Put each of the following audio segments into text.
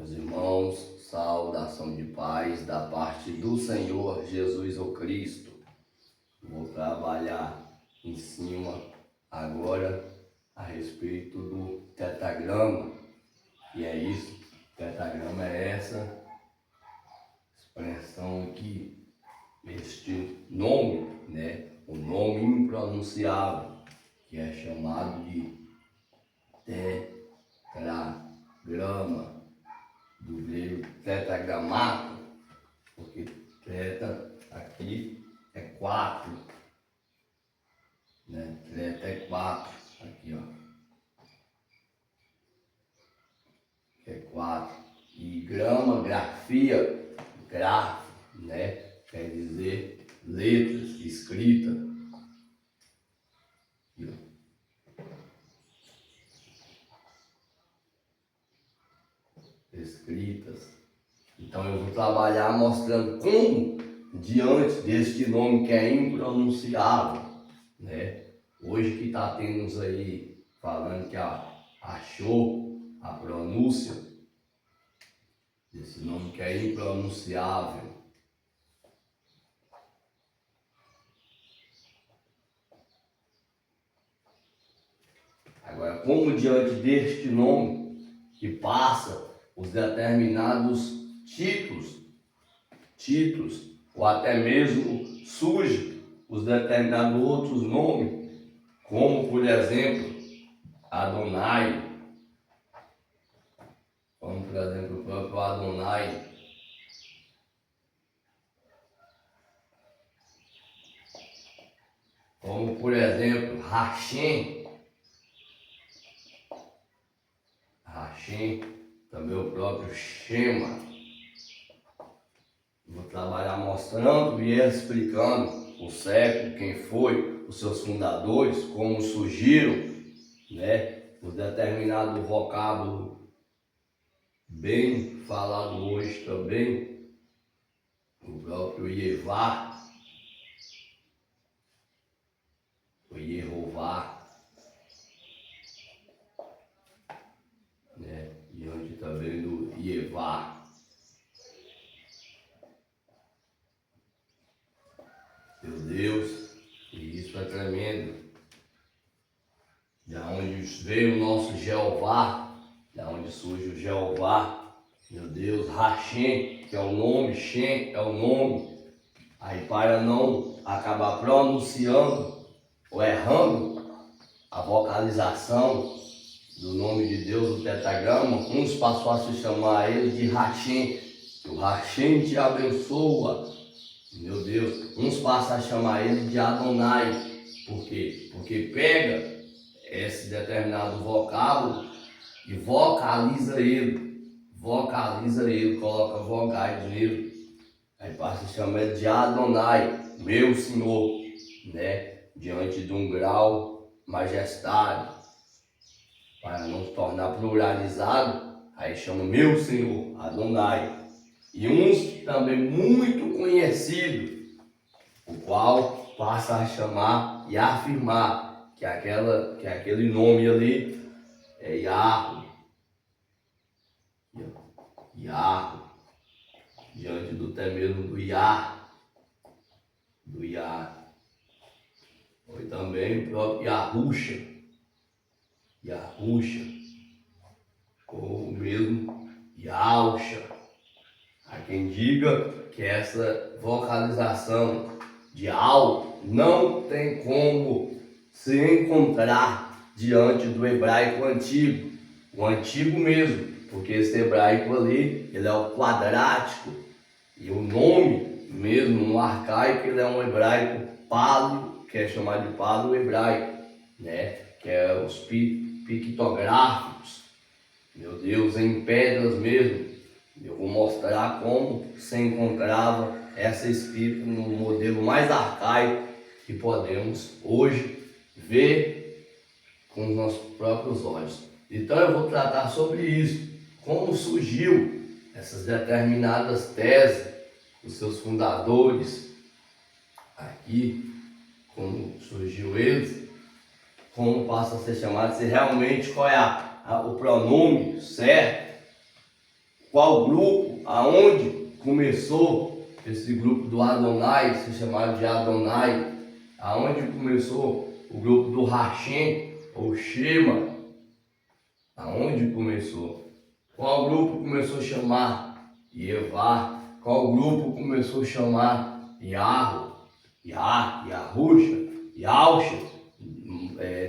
Meus irmãos, saudação de paz da parte do Senhor Jesus o Cristo. Vou trabalhar em cima agora a respeito do tetragrama. E é isso, tetragrama é essa expressão aqui, este nome, né? O nome impronunciável, que é chamado de tetragrama, do grego tetragramato, porque tetra aqui é 4, né? Tetra é 4, aqui ó, é 4, e grama, grafia, grafo, né? Quer dizer letras, escrita. Aqui, ó. Escritas. Então eu vou trabalhar mostrando como, diante deste nome que é impronunciável, né? Hoje que está tendo aí falando que achou a pronúncia desse nome que é impronunciável. Agora, como diante deste nome que passa os determinados títulos, ou até mesmo surge os determinados outros nomes, como por exemplo Adonai, como por exemplo o próprio Adonai, como por exemplo Hashem, também o próprio Shema. Vou trabalhar mostrando e explicando o século, quem foi, os seus fundadores, como surgiram, né? Os determinados vocábulos bem falado hoje também, o próprio Yevá, o Yehová, né? Diante também do Yevá. Meu Deus, e isso é tremendo. De onde veio o nosso Jeová, da onde surge o Jeová, meu Deus, Hashem, que é o nome, Shem é o nome. Aí para não acabar pronunciando ou errando a vocalização do nome de Deus, o tetragrama, uns passou a se chamar ele de Hashem, que o Hashem te abençoa. Meu Deus, uns passam a chamar ele de Adonai. Por quê? Porque pega esse determinado vocábulo e vocaliza ele, coloca vogais nele. Aí passa a chamar ele de Adonai, meu Senhor, né? Diante de um grau majestário, para não se tornar pluralizado, aí chama meu Senhor, Adonai. E uns também muito conhecido, o qual passa a chamar e afirmar que aquele nome ali é Yahweh. Yahweh, diante do mesmo do Yah, Foi também o próprio Yahusha, ou mesmo Yahusha. Há quem diga que essa vocalização de Al não tem como se encontrar diante do hebraico antigo, o antigo mesmo, porque esse hebraico ali, ele é o quadrático, e o nome mesmo no arcaico, ele é um hebraico paleo, que é chamado de paleo hebraico, né? Que é os pictográficos, meu Deus, em pedras mesmo. Eu vou mostrar como se encontrava essa escrita no modelo mais arcaico que podemos hoje ver com os nossos próprios olhos. Então eu vou tratar sobre isso, como surgiu essas determinadas teses dos seus fundadores aqui, como surgiu eles, como passa a ser chamado, se realmente qual é o pronome certo, qual grupo, aonde começou esse grupo do Adonai, se chamado de Adonai, aonde começou o grupo do Hashem ou Shema, aonde começou? Qual grupo começou a chamar Yevá? Qual grupo começou a chamar Yahu, Yahusha, Yalcha,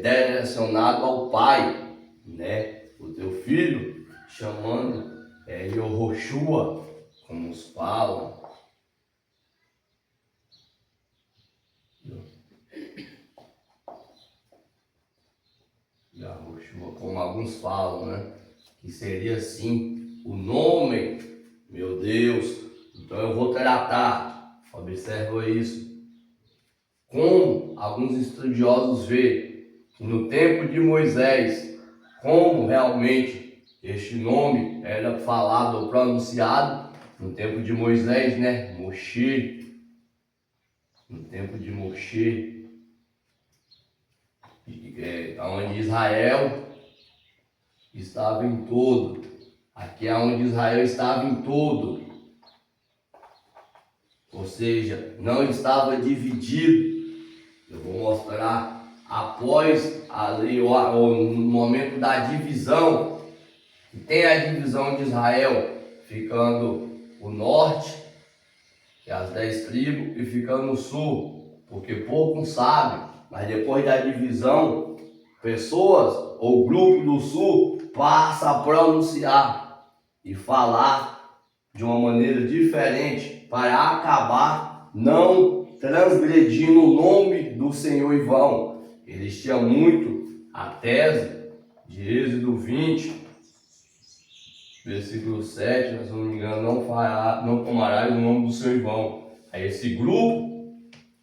direcionado ao Pai, né? O teu filho chamando Yehoshua, como os falam. Yahoshua, como alguns falam, né? Que seria assim o nome, meu Deus. Então eu vou tratar, observa isso, como alguns estudiosos veem que no tempo de Moisés, como realmente este nome era falado ou pronunciado no tempo de Moisés, né? Moshe, no tempo de Moshe, onde Israel estava em todo. Aqui é onde Israel estava em todo. Ou seja, não estava dividido. Eu vou mostrar após ali, no momento da divisão. Tem a divisão de Israel ficando o norte, que é as 10 tribos, e ficando o sul, porque poucos sabem, mas depois da divisão, pessoas ou grupo do sul passa a pronunciar e falar de uma maneira diferente para acabar não transgredindo o nome do Senhor em vão. Eles tinham muito a tese de Êxodo 20, versículo 7, se não me engano, não tomarás o nome do Senhor em vão. Aí esse grupo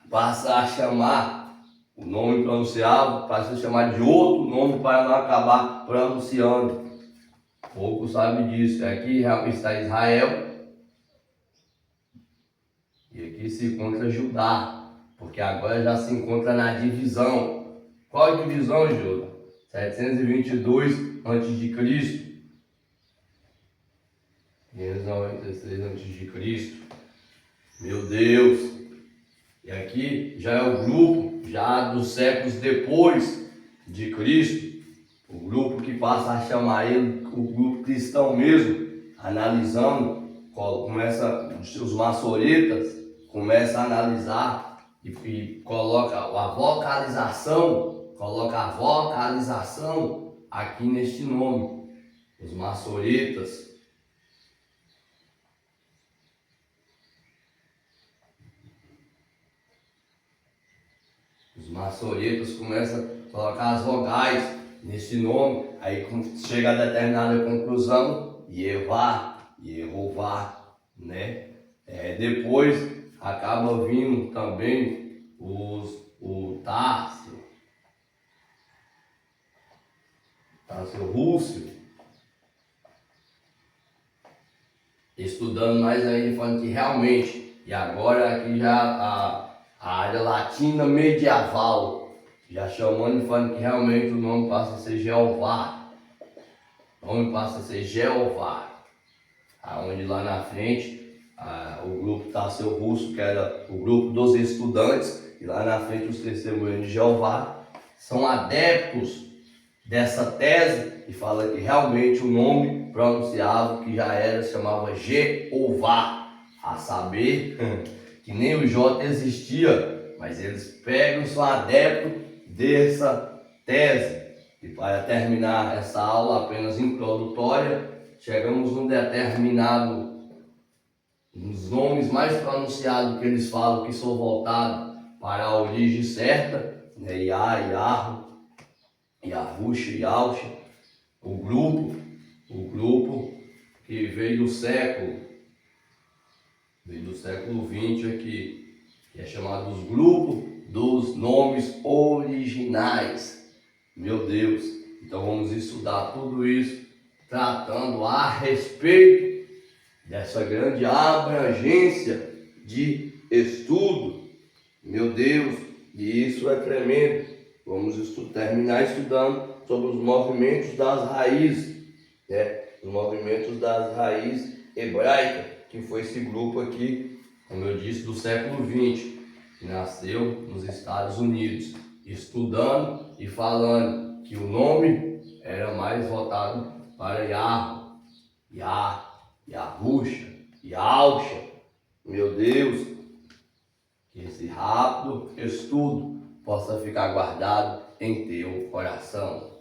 passa a chamar o nome pronunciado, passa a chamar de outro nome para não acabar pronunciando. Poucos sabem disso. Aqui está Israel e aqui se encontra Judá, porque agora já se encontra na divisão. Qual divisão, Judá? 722 a.C. 596 a.C. Meu Deus! E aqui já é o grupo, já dos séculos depois de Cristo, o grupo que passa a chamar ele, o grupo cristão mesmo, analisando, começa, os maçoretas, começa a analisar e coloca a vocalização aqui neste nome, os maçoretas. Os maçoretas começam a colocar as vogais nesse nome, aí chega a determinada conclusão, Yehová, né? Depois acaba vindo também o Társio Rússio, estudando mais ainda, falando que realmente, e agora aqui já a área latina medieval, já chamando e falando que realmente o nome passa a ser Jeová. O nome passa a ser Jeová. Aonde lá na frente, o grupo Társio Russo, que era o grupo dos estudantes, e lá na frente os testemunhos de Jeová, são adeptos dessa tese e fala que realmente o nome pronunciado que já era, chamava Jeová, a saber que nem o J existia, mas eles pegam, são adeptos dessa tese. E para terminar essa aula apenas introdutória, chegamos num determinado, nos nomes mais pronunciados que eles falam que são voltados para a origem certa, né? Yahu, Yahusha, Yalcha, o grupo que veio do século XX aqui, que é chamado os grupos dos nomes originais. Meu Deus, então vamos estudar tudo isso, tratando a respeito dessa grande abrangência de estudo. Meu Deus, e isso é tremendo. Vamos terminar estudando sobre os movimentos das raízes, né? os movimentos das raízes hebraicas, que foi esse grupo aqui, como eu disse, do século XX, que nasceu nos Estados Unidos, estudando e falando que o nome era mais voltado para Yahusha, Yahusha. Meu Deus, que esse rápido estudo possa ficar guardado em teu coração.